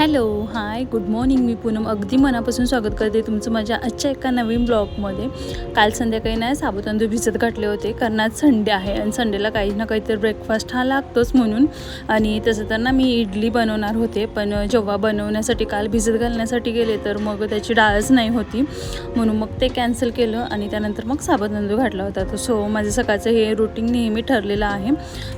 Hello, हाय, good morning. मी पूनम अगदी मनापासून स्वागत करते तुमचं माझ्या आजच्या एका नवीन ब्लॉगमध्ये. काल संध्याकाळी नाही साबुदाणे तांदूळ भिजत घातले होते, कारण आज संडे आहे आणि संडेला काही ना काहीतरी ब्रेकफास्ट हा लागतोच म्हणून. आणि तसं तर ना मी इडली बनवणार होते, पण जेव्हा बनवण्यासाठी काल भिजत घालण्यासाठी गेले तर मग त्याची डाळच नाही होती, म्हणून मग ते कॅन्सल केलं आणि त्यानंतर मग साबुदाणा तांदूळ घातला होता. तर सो माझं सकाळचं हे रुटीन नेहमी ठरलेलं आहे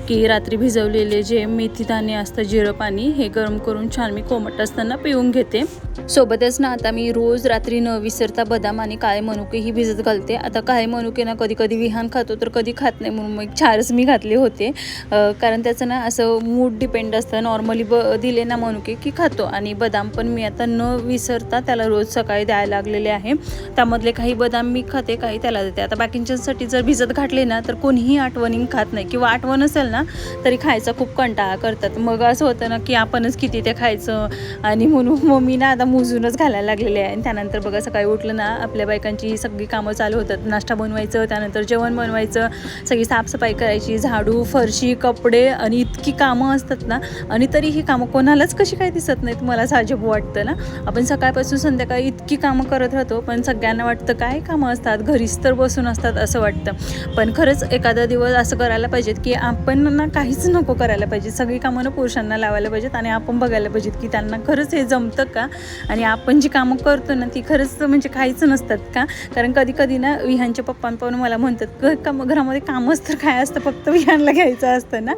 की रात्री भिजवलेले जे मेथी दाणे असतं, जिरं पाणी, हे गरम करून छान मी कोमट असताना पिऊन घेते. सोबतच ना आता मी रोज रात्री न विसरता बदाम आणि काळे मनुके ही भिजत घालते. आता काळे मनुके ना कधी कधी विहान खातो तर कधी खात नाही, म्हणून मग 4च मी घातले होते, कारण त्याचं ना असं मूड डिपेंड असतं. नॉर्मली दिले ना मनुके की खातो, आणि बदाम पण मी आता न विसरता त्याला रोज सकाळी द्यायला लागलेले आहे. त्यामधले काही बदाम मी खाते, काही त्याला देते. आता बाकींच्यासाठी जर भिजत घातले ना तर कोणीही आठवणीन खात नाही, किंवा आठवण असेल ना तरी खायचा खूप कंटाळा करतात. मग असं होतं ना की आपणच किती ते खायचं, आणि म्हणून मम्मी ना आता मोजूनच घालायला लागलेले आहे. आणि त्यानंतर बघा सकाळी उठलं ना आपल्या बायकांची सगळी कामं चालू होतात. नाश्ता बनवायचं, त्यानंतर जेवण बनवायचं, सगळी साफसफाई करायची, झाडू, फरशी, कपडे, आणि इतकी कामं असतात ना. आणि तरी ही कामं कोणालाच कशी काय दिसत नाहीत, मला साजब वाटतं ना. आपण सकाळपासून संध्याकाळी इतकी कामं करत राहतो, पण सगळ्यांना वाटतं काय कामं असतात, घरीच तर बसून असतात असं वाटतं. पण खरंच एखादा दिवस असं करायला पाहिजेत की आपण ना काहीच नको करायला पाहिजे, सगळी कामं ना पुरुषांना लावायला पाहिजेत, आणि आपण बघायला पाहिजेत की त्यांना खरंच हे जमतं का, आणि आपण जी कामं करतो ना ती खरंच म्हणजे काहीच नसतात का. कारण कधी कधी ना विहानच्या पप्पांपासून मला म्हणतात घरामध्ये कामच तर काय असतं, फक्त विहानला घ्यायचं असतं ना.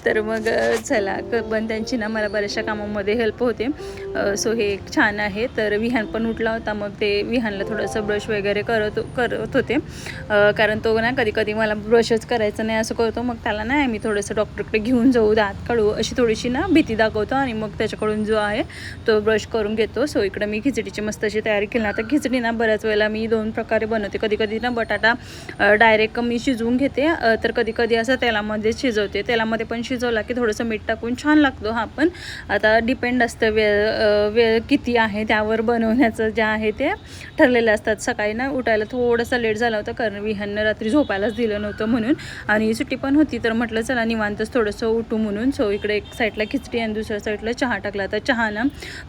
तर मग चला, पण त्यांची ना मला बऱ्याचशा कामामध्ये हेल्प होते. सो हे एक छान आहे. तर विहान पण उठला होता, मग ते विहानला थोडंसं ब्रश वगैरे करत होते, कारण तो ना कधी कधी मला ब्रशच करायचं नाही असं करतो. मग त्याला नाही मी थोडंसं डॉक्टरकडे घेऊन जाऊ, दात काढू, अशी थोडीशी ना भीती दाखवतो, आणि मग त्याच्याकडून जो आहे तो ब्रश करून घेतो. सो इकडे मी खिचडीची मस्त अशी तयारी केली. आता खिचडी ना बऱ्याच वेळेला मी 2 प्रकारे बनवते. कधी कधी ना बटाटा डायरेक्ट मी शिजवून घेते, तर कधी कधी असं तेलामध्ये शिजवते. तेलामध्ये पण शिजवला की थोडंसं मीठ टाकून छान लागतो हा. पण आता डिपेंड असतं वेळ किती आहे त्यावर बनवण्याचं जे आहे ते ठरलेलं असतात. सकाळी ना उठायला थोडंसं लेट झाला होता, कारण विहाननं रात्री झोपायलाच दिलं नव्हतं म्हणून, आणि सुट्टी पण होती, तर म्हटलं चला निवांतच थोडंसं उठू म्हणून. सो इकडे एक साईडला खिचडी आणि दुसऱ्या साईडला चहा टाकला. तर चहा ना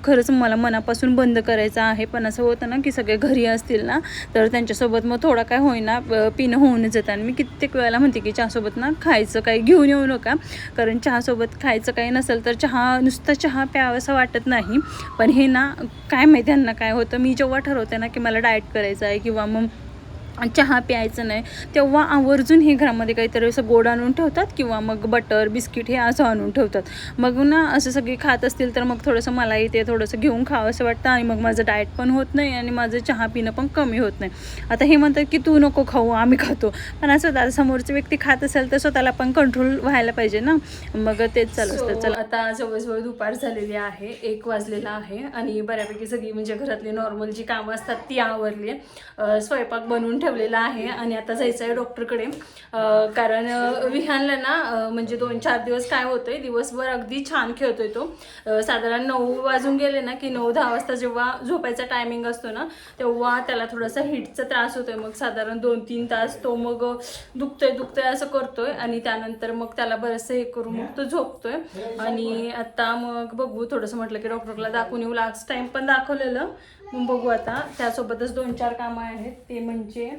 खरंच मला मनापासून बंद करायचा आहे, पण असं होतं ना की सगळे घरी असतील ना तर त्यांच्यासोबत मग थोडा काय होईना पिणं होऊनच जातं. आणि मी कित्येक वेळेला म्हणते की चहासोबत ना खायचं काही घेऊन येऊ नका, कारण चहासोबत खायचं काही नसेल तर नुसता चहा प्यावंसं वाटत नाही. पण हे ना काय माहिती त्यांना काय होतं, मी जेव्हा ठरवते ना की मला डाएट करायचं आहे किंवा मग चहा प्यायचं नाही, तेव्हा आवर्जून हे घरामध्ये काहीतरी असं गोड आणून ठेवतात, किंवा मग बटर बिस्किट हे असं आणून ठेवतात. मग ना असं सगळी खात असतील तर मग थोडंसं मलाही ते थोडंसं घेऊन खावं असं वाटतं, आणि मग माझं डाएट पण होत नाही आणि माझं चहा पिणं पण कमी होत नाही. आता हे म्हणतात की तू नको खाऊ, आम्ही खातो, पण असं होतं समोरची व्यक्ती खात असेल तर स्वतःला पण कंट्रोल व्हायला पाहिजे ना. मग तेच चालू असतं. चला, आता जवळजवळ दुपार झालेली आहे, 1 वाजलेला आहे, आणि बऱ्यापैकी सगळी म्हणजे घरातली नॉर्मल जी कामं असतात ती आवरली. स्वयंपाक बनवून ठेवलेला आहे, आणि आता जायचं आहे डॉक्टरकडे, कारण विहानला ना म्हणजे 2-4 दिवस काय होतंय, दिवसभर अगदी छान खेळतोय तो. साधारण 9 वाजून गेले ना की 9-10 वाजता जेव्हा झोपायचा टायमिंग असतो ना तेव्हा त्याला थोडासा हिटचा त्रास होतोय. मग साधारण 2-3 तास तो मग दुखतोय असं करतोय, आणि त्यानंतर मग त्याला बरंचसं हे करून मग तो झोपतोय. आणि आता मग बघू, थोडंसं म्हटलं की डॉक्टरला दाखवून येऊ. लास्ट टाइम पण दाखवलेलं, मग बघू आता. त्यासोबतच 2-4 कामं आहेत, ते म्हणजे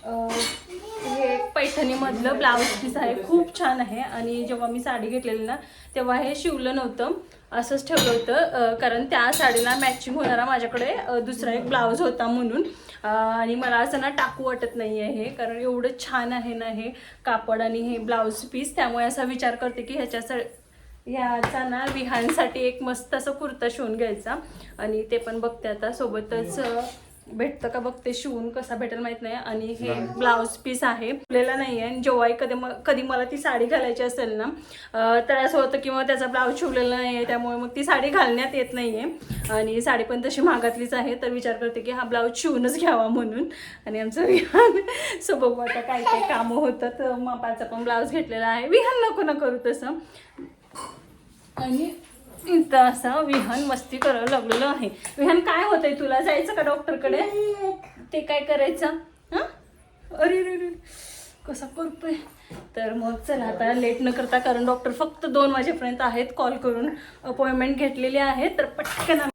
हे पैठणीमधलं ब्लाऊज पीस आहे, खूप छान आहे. आणि जेव्हा मी साडी घेतलेली ना तेव्हा हे शिवलं नव्हतं, असंच ठेवलं होतं, कारण त्या साडीला मॅचिंग होणारा माझ्याकडे दुसरा एक ब्लाऊज होता म्हणून. आणि मला असं ना टाकू वाटत नाही आहे हे, कारण एवढं छान आहे ना हे कापड आणि हे ब्लाऊज पीस. त्यामुळे असा विचार करते की ह्याचा ना विहानसाठी एक मस्त असं कुर्ता शिवून घ्यायचा, आणि ते पण बघते आता. सोबतच भेटतं का बघते, शिवून कसा भेटेल माहीत नाही. आणि हे ब्लाऊज पीस आहे, फुलेला नाही आहे, आणि जेव्हा कधी मला ती साडी घालायची असेल ना तर असं होतं किंवा त्याचा ब्लाऊज शिवलेला नाही आहे, त्यामुळे मग ती साडी घालण्यात येत नाही आहे. आणि साडी पण तशी महागातलीच आहे, तर विचार करते की हा ब्लाऊज शिवूनच घ्यावा म्हणून. आणि आमचं विहान सो बघू आता काय काय कामं होतात. मापाचा पण ब्लाऊज घेतलेला आहे, विहान नको ना करू तसं. आणि इथं असं विहान मस्ती करायला लागलेलं आहे. विहान काय होतंय, तुला जायचं का डॉक्टरकडे? ते काय करायचं? हां, अरे रे रे, कसा करतोय. तर मग चला आता लेट न करता, कारण डॉक्टर फक्त 2 वाजेपर्यंत आहेत, कॉल करून अपॉइंटमेंट घेतलेली आहे. तर पटकन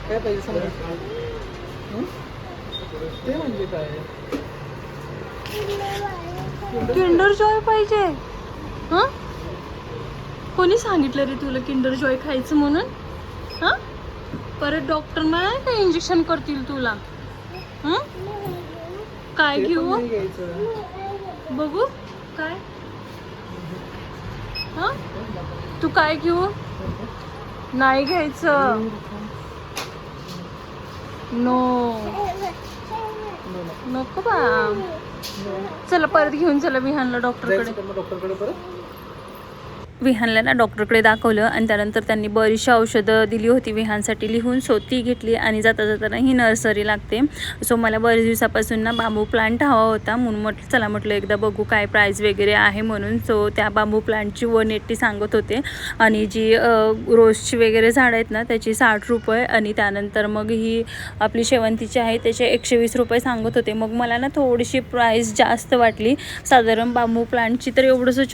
काय पाहिजे समजा ते म्हणजे काय किंडर जॉय पाहिजे. हां, कोणी सांगितलं रे तुला किंडर जॉय खायचं म्हणून? हां, परत डॉक्टर नाही का इंजेक्शन करतील तुला? हं, काय घेऊ बघू काय? हां, तू काय घेऊ? नाही घ्यायचं. नो नको बा. चला परत घेऊन चला विहानला डॉक्टरकडे. परत विहानला ना डॉक्टरकडे दाखवलं आणि त्यानंतर त्यांनी बरीचशी औषधं दिली होती विहानसाठी लिहून. सो ती घेतली आणि जाता जाताना ही नर्सरी लागते. सो मला बरेच दिवसापासून ना बांबू प्लांट हवा होता, म्हणून म्हटलं एकदा बघू काय प्राईस वगैरे आहे म्हणून. सो त्या बांबू प्लांटची 180 सांगत होते आणि जी रोजची वगैरे झाडं आहेत ना त्याची 60 रुपये आणि त्यानंतर मग ही आपली शेवंतीची आहे त्याचे 120 रुपये सांगत होते. मग मला ना थोडीशी प्राईस जास्त वाटली. साधारण बांबू प्लांटची तर एवढंसं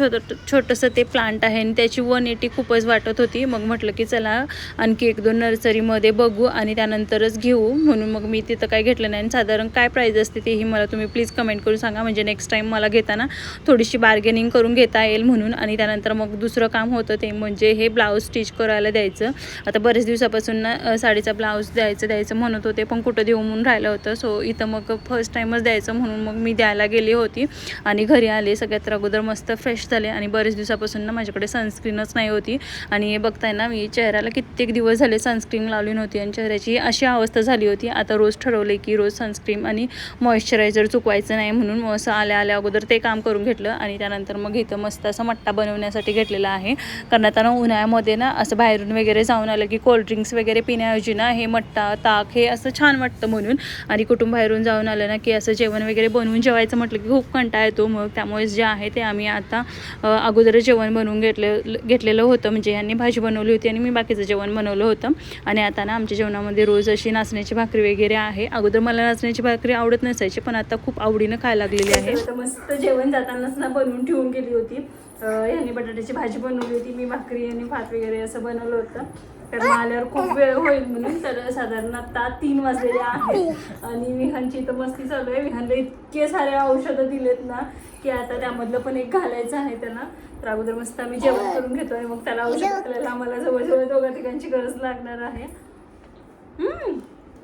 छोटंसं ते प्लांट आहे आणि त्याची 180 खूपच वाटत होती. मग म्हटलं की चला आणखी 1-2 नर्सरीमध्ये बघू आणि त्यानंतरच घेऊ, म्हणून मग मी तिथं काय घेतलं नाही. आणि साधारण काय प्राईज असते तेही मला तुम्ही प्लीज कमेंट करून सांगा, म्हणजे नेक्स्ट टाईम मला घेताना थोडीशी बार्गेनिंग करून घेता येईल म्हणून. आणि त्यानंतर मग दुसरं काम होतं ते म्हणजे हे ब्लाऊज स्टिच करायला द्यायचं. आता बरेच दिवसापासून ना साडीचा ब्लाऊज द्यायचं म्हणत होते, पण कुठं देऊ म्हणून राहिलं होतं. सो इथं मग फर्स्ट टाईमच द्यायचं म्हणून मग मी द्यायला गेली होती आणि घरी आले. सगळ्यात अगोदर मस्त फ्रेश झाले आणि बरेच दिवसापासून ना माझ्याकडे सनस्क्रीनच नाही होती. आणि हे बघताय ना मी चेहऱ्याला कित्येक दिवस झाले सनस्क्रीन लावली नव्हती आणि चेहऱ्याची अशी अवस्था झाली होती. आता रोज ठरवले की रोज सनस्क्रीन आणि मॉइश्चरायझर चुकवायचं नाही म्हणून मग असं आल्या अगोदर ते काम करून घेतलं. आणि त्यानंतर मग इथं मस्त असं मट्टा बनवण्यासाठी घेतलेला आहे, कारण आता ना उन्हाळ्यामध्ये ना असं बाहेरून वगैरे जाऊन आलं की कोल्ड्रिंक्स वगैरे पिण्याऐवजी ना हे मट्टा ताक हे असं छान वाटतं म्हणून. आणि कुटुंब बाहेरून जाऊन आलं ना की असं जेवण वगैरे बनवून जेवायचं म्हटलं की खूप कंटाळा येतो. मग त्यामुळे जे आहे ते आम्ही आता अगोदर जेवण बनवून घेतलेलं होतं, म्हणजे यांनी भाजी बनवली होती आणि मी बाकीचं जेवण बनवलं होतं. आणि आता ना आमच्या जेवणामध्ये रोज अशी नाचण्याची भाकरी वगैरे आहे. अगोदर मला नाचण्याची भाकरी आवडत नसायची, पण आता खूप आवडीनं खायला लागलेली आहे. तर मस्त जेवण जातानाच ना बनवून ठेवून गेली होती. यांनी बटाट्याची भाजी बनवली होती, मी भाकरी आणि भात वगैरे असं बनवलं होतं. तर आल्यावर खूप वेळ होईल म्हणून. तर साधारण आता 3 वाजलेले आहेत आणि विहानची इथं मस्ती चालू आहे. विहानला इतके सारे औषधं दिलेत ना की आता त्यामधलं पण एक घालायचं आहे त्यांना. तर अगोदर मस्त आम्ही जेवण करून घेतो आणि मग त्याला औषध घालायला आम्हाला जवळजवळ 2-3 गरज लागणार आहे.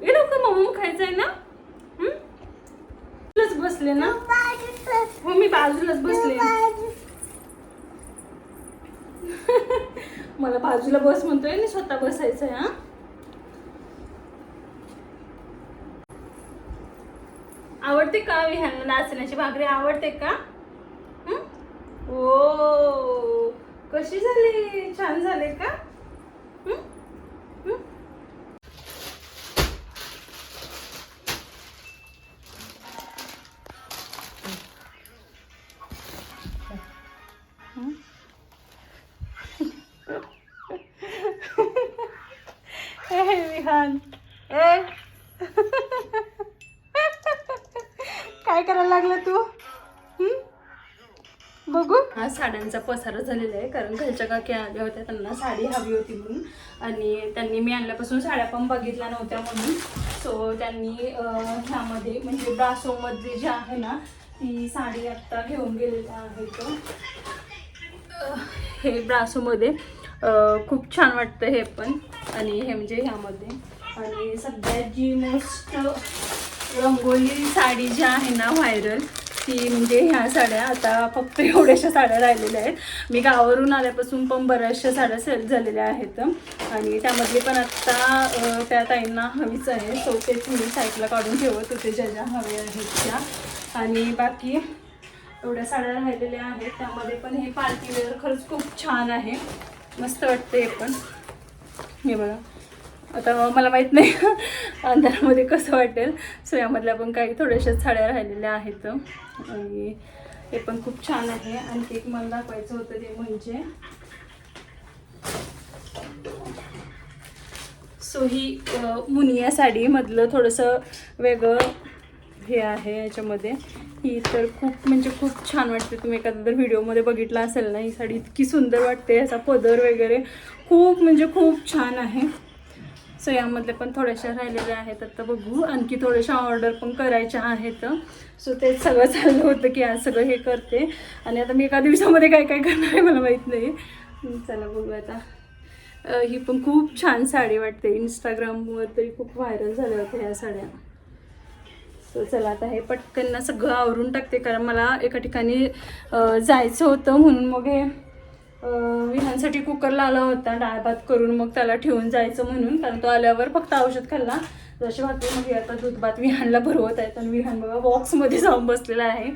हे लवकर मम्मा खायचं आहे ना? बसले ना हो, मी बाजूलाच बसले. मला बाजूला बस म्हणतोय आणि स्वतः बसायचंय. हा, आवडते का विहानला नाचण्याची भाकरी? आवडते का? ओ, कशी झाली? छान झाले का? विहान काय करायला लागला तू? बघू. हा साड्यांचा पसारा झालेला आहे, कारण घरच्या काकी आल्या होत्या, त्यांना साडी हवी होती म्हणून. आणि त्यांनी मी आणल्यापासून साड्या पण बघितल्या नव्हत्या म्हणून. सो त्यांनी ह्यामध्ये म्हणजे ब्रासोमध्ये जे आहे ना ती साडी आत्ता घेऊन गेलेल्या आहेत. हे ब्रासोमध्ये खूप छान वाटतं हे पण. आणि हे म्हणजे ह्यामध्ये. आणि सगळ्यात जी मोस्ट रंगोली साडी जी आहे ना व्हायरल, ती म्हणजे ह्या साड्या. आता फक्त एवढ्याशा साड्या राहिलेल्या आहेत. मी गावावरून आल्यापासून पण बऱ्याचशा साड्या सेल झालेल्या आहेत आणि त्यामधली पण आत्ता त्या ताईंना हवीच आहे. सो तेच मी साईडला काढून ठेवत होते ज्या ज्या हव्या आहेत त्या. आणि बाकी एवढ्या साड्या राहिलेल्या आहेत. त्यामध्ये पण हे पार्टी वेअर खरंच खूप छान आहे, मस्त वाटते हे पण. हे बघा आता मला माहीत नाही अंधारामध्ये कसं वाटेल. सो यामधल्या पण काही थोड्याशा साड्या राहिलेल्या आहेत आणि हे पण खूप छान आहे. आणखी एक मला दाखवायचं होतं ते म्हणजे सो ही मुनिया साडीमधलं थोडंसं वेगळं हे आहे याच्यामध्ये. ही तर खूप म्हणजे खूप छान वाटते. तुम्ही एखादा जर व्हिडिओमध्ये बघितला असेल ना, ही साडी इतकी सुंदर वाटते. याचा पदर वगैरे खूप म्हणजे खूप छान आहे. सो यामधले पण थोड्याशा राहिलेल्या आहेत. आता बघू, आणखी थोड्याशा ऑर्डर पण करायच्या आहेत. सो ते सगळं चाललं होतं की आज सगळं हे करते आणि आता मी एका दिवसामध्ये काय काय करणार आहे मला माहीत नाही. चला बघू आता. ही पण खूप छान साडी वाटते. इंस्टाग्रामवर तरी खूप व्हायरल झाल्या होत्या ह्या साड्या. सो चला आता हे पटकन ना सगळं आवरून टाकते, कारण मला एका ठिकाणी जायचं होतं. म्हणून मग हे विहानसाठी कुकर लावला होता डाळ भात करून, मग त्याला ठेवून जायचं म्हणून, कारण तो आल्यावर फक्त औषध खाल्ला जशी भाकरी. मग आता दूध भात विहानला भरवत आहेत आणि विहान बघा बॉक्समध्ये जाऊन बसलेला आहे.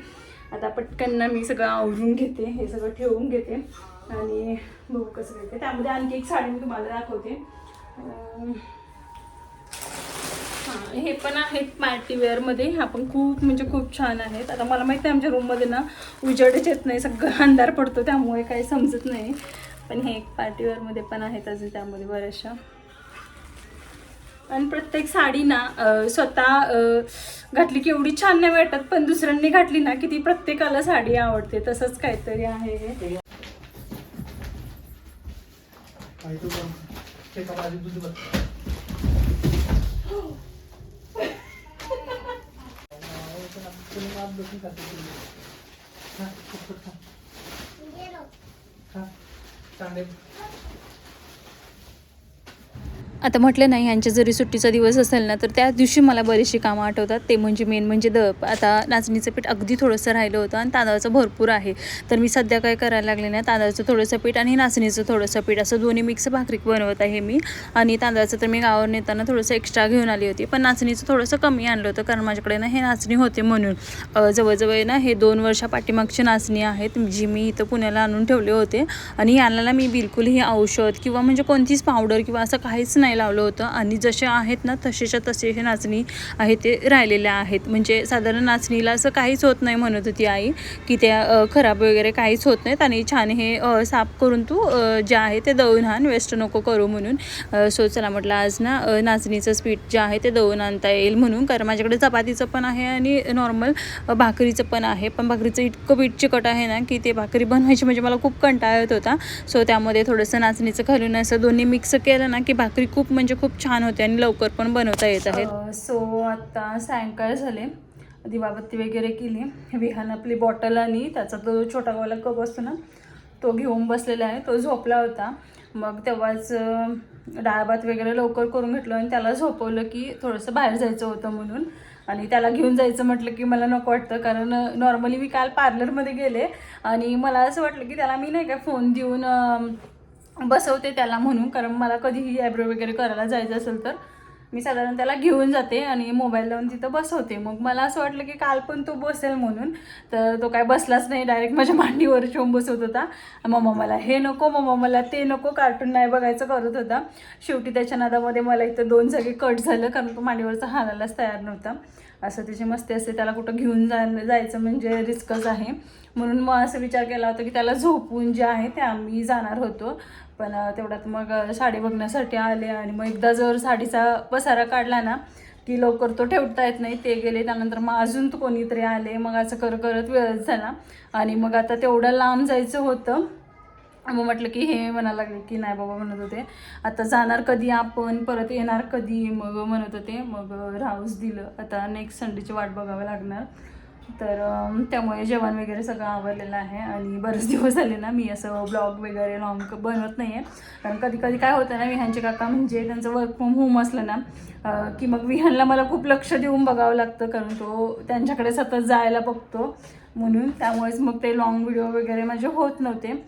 आता पटकन ना मी सगळं आवरून घेते, हे सगळं ठेवून घेते आणि बघू कसं घेते. त्यामध्ये आणखी एक साडी मी तुम्हाला दाखवते. हां, हे पण आहेत पार्टीवेअरमध्ये. ह्या पण खूप म्हणजे खूप छान आहेत. आता मला माहिती आहे आमच्या रूममध्ये ना उजेडच येत नाही, सगळं अंधार पडतो, त्यामुळे काही समजत नाही. पण हे एक पार्टीवेअरमध्ये पण आहेत अजून त्यामध्ये बऱ्याचशा. आणि प्रत्येक साडी ना स्वतः घातली की एवढी छान नाही वाटत, पण दुसऱ्यांनी घातली ना की ती प्रत्येकाला साडी आवडते. तसंच काहीतरी आहे हे. आता म्हटलं नाही, यांच्या जरी सुट्टीचा दिवस असेल ना तर त्या दिवशी मला बरीचशी कामं आठवतात. ते म्हणजे मेन म्हणजे दळप. आता नाचणीचं पीठ अगदी थोडंसं राहिलं होतं आणि तांदळाचं भरपूर आहे. तर मी सध्या काय करायला लागले ना, तांदळाचं थोडंसं पीठ आणि नाचणीचं थोडंसं पीठ असं दोन्ही मिक्स भाकरी बनवत आहे मी. आणि तांदळाचं तर मी गावावर नेताना थोडंसं एक्स्ट्रा घेऊन आली होती, पण नाचणीचं थोडंसं कमी आणलं होतं, कारण माझ्याकडे ना हे नाचणी होते म्हणून. जवळजवळ ना हे 2 वर्षा पाठीमागची नाचणी आहेत जी मी इथं पुण्याला आणून ठेवले होते. आणि याला मी बिलकुलही औषध किंवा म्हणजे कोणतीच पावडर किंवा असं काहीच नाही लावलं होतं. आणि जसे आहेत ना तसेच्या तसे हे नाचणी आहे ते राहिलेल्या आहेत. म्हणजे साधारण नाचणीला असं काहीच होत नाही म्हणत होती आई, की त्या खराब वगैरे काहीच होत नाहीत आणि छान हे साफ करून तू जे आहे ते दळून आण, वेस्ट नको करू म्हणून. सो चला म्हटलं आज ना नाचणीचं पीठ जे आहे ते दळून आणता येईल म्हणून, कारण माझ्याकडे चपातीचं पण आहे आणि नॉर्मल भाकरीचं पण आहे. पण भाकरीचं इतकं पीठ चिकट आहे ना की ते भाकरी बनवायची म्हणजे मला खूप कंटाळा येत होता. सो त्यामध्ये थोडंसं नाचणीचं घालून असं दोन्ही मिक्स केलं ना की भाकरी खूप म्हणजे खूप छान होते आणि लवकर पण बनवता येत आहेत. सो आता सायंकाळ झाले, दिवाबत्ती वगैरे केली. विहान आपली बॉटल आणि त्याचा तो छोटावाला कप असतो ना तो घेऊन बसलेला आहे. तो झोपला होता. मग तेव्हाच डाळ भात वगैरे लवकर करून घेतलं आणि त्याला झोपवलं की थोडंसं बाहेर जायचं होतं म्हणून. आणि त्याला घेऊन जायचं म्हटलं की मला नको वाटतं, कारण नॉर्मली मी काल पार्लरमध्ये गेले आणि मला असं वाटलं की त्याला मी नाही का फोन देऊन बसवते त्याला म्हणून, कारण मला कधीही आयब्रो वगैरे करायला जायचं असेल तर मी साधारण त्याला घेऊन जाते आणि मोबाईल लावून तिथं बसवते. मग मला असं वाटलं की काल पण तो बसेल म्हणून, तर तो काय बसलाच नाही. डायरेक्ट माझ्या मांडीवर ठेवून बसवत होता. मम्मा मला हे नको, मम्मा मला ते नको, कार्टून नाही बघायचं करत होता. शेवटी त्याच्या नादामध्ये मला इथं 2 जागी कट झालं, कारण तो मांडीवरचा हालायलाच तयार नव्हता. असं त्याची मस्ती असते, त्याला कुठं घेऊन जायचं म्हणजे रिस्कच आहे. म्हणून मग असं विचार केला होता की त्याला झोपून जे आहे ते आम्ही जाणार होतो. पण तेवढ्यात मग साडी बघण्यासाठी आले आणि मग एकदा जर साडीचा पसारा काढला ना की लवकर तो ठेवता येत नाही. ते गेले, त्यानंतर मग अजून तो कोणीतरी आले, मग असं करत वेळच झाला. आणि मग आता तेवढं लांब जायचं होतं. मग म्हटलं की हे म्हणायला लागले की नाही बाबा, म्हणत होते आता जाणार कधी आपण, परत येणार कधी, मग म्हणत होते. मग राहूच दिलं. आता नेक्स्ट संडेची वाट बघावं लागणार. तर त्यामुळे जेवण वगैरे सगळं आवडलेलं आहे. आणि बरेच दिवस झाले ना मी असं ब्लॉग वगैरे लॉंग बनवत नाही आहे, कारण कधी कधी काय होतं ना, विहानचे काका म्हणजे त्यांचं वर्क फ्रॉम होम असलं ना की मग विहानला मला खूप लक्ष देऊन बघावं लागतं, कारण तो त्यांच्याकडे सतत जायला बघतो म्हणून. त्यामुळेच मग ते लॉंग व्हिडिओ वगैरे माझे होत नव्हते.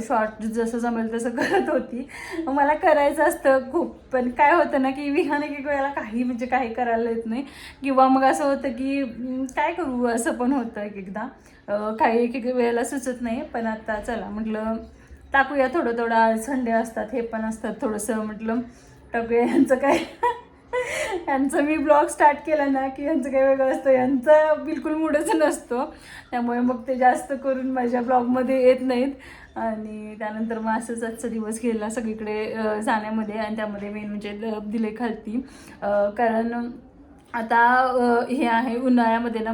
शॉर्ट जसं जमेल तसं करत होती. मला करायचं असतं खूप, पण काय होतं ना की विहान एक वेळेला काही म्हणजे काही करायला येत नाही, किंवा मग असं होतं की काय करू असं पण होतं एकदा. काही एक वेळेला सुचत नाही. पण आता चला म्हटलं टाकूया थोडं थोडं. आज संडे असतात, हे पण असतात, थोडंसं म्हटलं टाकूया. यांचं काय यांचं मी ब्लॉग स्टार्ट केला ना की यांचं काय वेगळं असतं, यांचं बिलकुल मूडच नसतो. त्यामुळे मग ते जास्त करून माझ्या ब्लॉगमध्ये येत नाहीत. आणि त्यानंतर मग असंच आजचा दिवस गेला सगळीकडे जाण्यामध्ये. आणि त्यामध्ये मेन म्हणजे दिले खालती, कारण आता हे आहे उन्हाळ्यामध्ये ना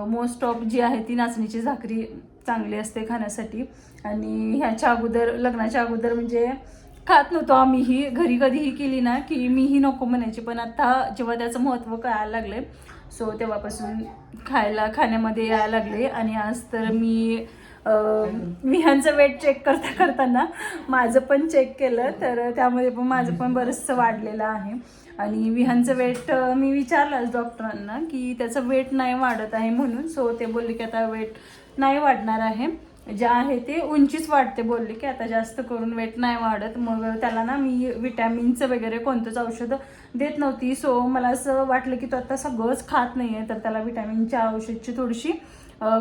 मोस्ट ऑफ जी आहे ती नाचणीची भाकरी चांगली असते खाण्यासाठी. आणि ह्याच्या अगोदर लग्नाच्या अगोदर म्हणजे खात नव्हतो आम्हीही, घरी कधीही केली ना की मीही नको म्हणायची. पण आता जेव्हा त्याचं महत्त्व कळायला लागले सो तेव्हापासून खाण्यामध्ये यायला लागले. आणि आज तर मी विहांचं वेट चेक करताना माझं पण चेक केलं, तर त्यामध्ये पण माझं पण बरंचसं वाढलेलं आहे. आणि विहांचं वेट मी विचारलं डॉक्टरांना की त्याचं वेट नाही वाढत आहे म्हणून. सो ते बोलले की आता वेट नाही वाढणार आहे, जे आहे ते उंचीच वाढते बोलले, की आता जास्त करून वेट नाही वाढत. मग त्याला ना मी विटॅमिनचं वगैरे कोणतंच औषध देत नव्हती. सो मला असं वाटलं की तो आता सगळंच खात नाही आहे, तर त्याला विटॅमिनच्या औषधची थोडीशी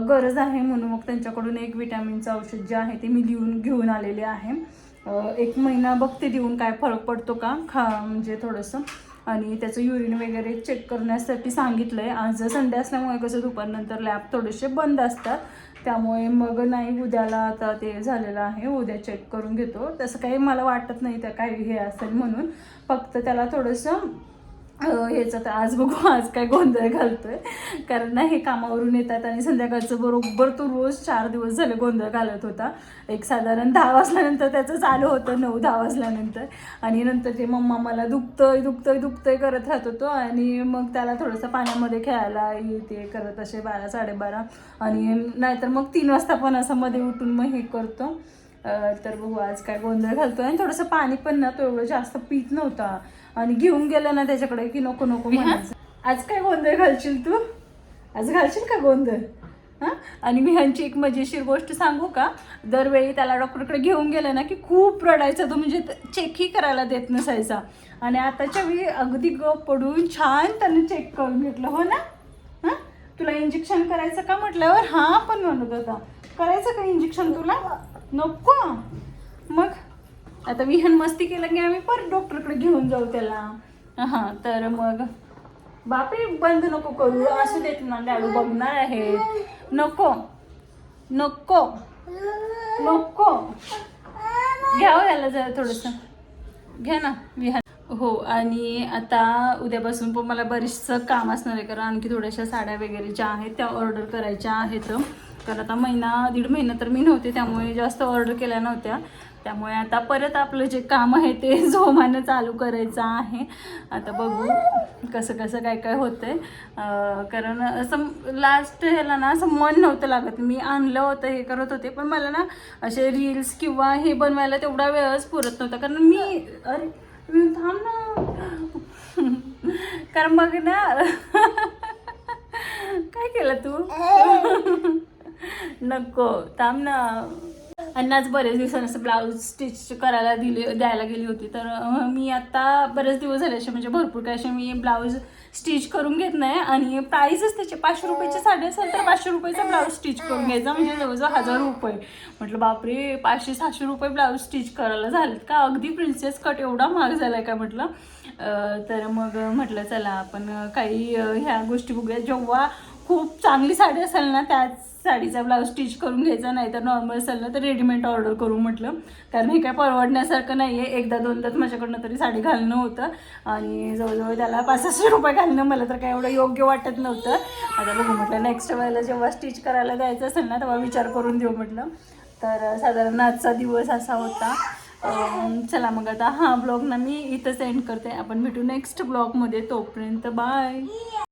गरज आहे. म्हणून मग त्यांच्याकडून एक विटॅमिनचं औषध जे आहे ते मी घेऊन आलेले आहे. 1 महिना बघते देऊन काय फरक पडतो का म्हणजे थोडंसं. आणि त्याचं युरिन वगैरे चेक करण्यासाठी सांगितलं आहे. आज संडे असल्यामुळे कसं दुपारनंतर लॅब थोडेसे बंद असतात, त्यामुळे मग नाही उद्याला आता ते झालेलं आहे, उद्या चेक करून घेतो. तसं काही मला वाटत नाही त्या काही हे असेल म्हणून, फक्त त्याला थोडंसं हेच. आता आज बघू आज काय गोंधळ घालतोय, कारण ना हे कामावरून येतात आणि संध्याकाळचं बरोबर तो रोज 4 दिवस झाले गोंधळ घालत होता. एक साधारण 10 वाजल्यानंतर त्याचं चालू होतं, 9-10 वाजल्यानंतर. आणि नंतर ते मम्मा मला दुखतंय करत राहत होतो. आणि मग त्याला थोडंसं पाण्यामध्ये खेळायला ते करत असे 12-12:30. आणि नाहीतर मग 3 वाजता पण असं मध्ये उठून मग हे करतो. तर बघू आज काय गोंधळ घालतो. आणि थोडंसं पाणी पण ना तो एवढं जास्त पित नव्हता, आणि घेऊन गेलं ना त्याच्याकडे की नको म्हणायचं. आज काय गोंधळ घालशील तू? आज घालशील का गोंधळ? हां. आणि मी ह्यांची एक मजेशीर गोष्ट सांगू का, दरवेळी त्याला डॉक्टरकडे घेऊन गेलं ना की खूप रडायचा तो, म्हणजे चेकही करायला देत नसायचा. आणि आताच्या वेळी अगदी गप पडून छान त्याने चेक करून घेतलं. हो ना? हां, तुला इंजेक्शन करायचं का म्हटल्यावर हां पण म्हणत होता. करायचं का इंजेक्शन तुला? नको. मग आता विहान मस्ती केलं की आम्ही परत डॉक्टरकडे घेऊन जाऊ त्याला. हां, तर मग बापरे बंद नको करू, असू देत ना, डॅडू बघणार आहे. नको घ्यावं याला जरा थोडंसं घ्या ना विहान. हो. आणि आता उद्यापासून पण मला बरीचसं काम असणार आहे, कारण आणखी थोड्याशा साड्या वगैरे ज्या आहेत त्या ऑर्डर करायच्या आहेत. कारण आता 1-1.5 महिना तर मी नव्हते, त्यामुळे जास्त ऑर्डर केल्या नव्हत्या. त्यामुळे आता परत आपलं जे काम आहे ते जोमानं चालू करायचं आहे. आता बघू कसं काय होतंय. कारण असं लास्ट ह्याला ना असं मन नव्हतं लागत. मी आणलं होतं, हे करत होते, पण मला ना असे रील्स किंवा हे बनवायला तेवढा वेळच पुरत नव्हता. कारण मी थांब ना कारण मग ना काय केलं तू? नको थांब ना. आणि आज बरेच दिवसांनी असं ब्लाऊज स्टिच करायला द्यायला गेली होती. तर मी आता बरेच दिवस झाले असे, म्हणजे भरपूर काय असे मी ब्लाऊज स्टिच करून घेत नाही. आणि प्राईसच त्याचे 500 रुपयाची साडी असेल तर 500 रुपयाचा ब्लाऊज स्टिच करून घ्यायचा, म्हणजे जवळजवळ 1000 रुपये. म्हटलं बापरे 500-600 रुपये ब्लाऊज स्टिच करायला झालेत का? अगदी प्रिन्सेस कट एवढा महाग झाला आहे का म्हटलं. तर मग म्हटलं चला आपण काही ह्या गोष्टी बघूया. जेव्हा खूप चांगली साडी असेल ना त्याच साडीचा ब्लाऊज स्टिच करून घ्यायचा, नाही तर नॉर्मल असेल ना तर रेडीमेड ऑर्डर करू म्हटलं. कारण हे काय परवडण्यासारखं नाही आहे. एकदा-दोनदाच माझ्याकडनं तरी साडी घालणं होतं, आणि जवळजवळ त्याला 500 रुपये घालणं मला तर काय एवढं योग्य वाटत नव्हतं. आता बघू म्हटलं नेक्स्ट वेळेला जेव्हा स्टिच करायला द्यायचं असेल ना तेव्हा विचार करून देऊ म्हटलं. तर साधारण आजचा दिवस असा होता. चला मग आता हा ब्लॉग ना मी इथंच एंड करते. आपण भेटू नेक्स्ट ब्लॉगमध्ये. तोपर्यंत बाय.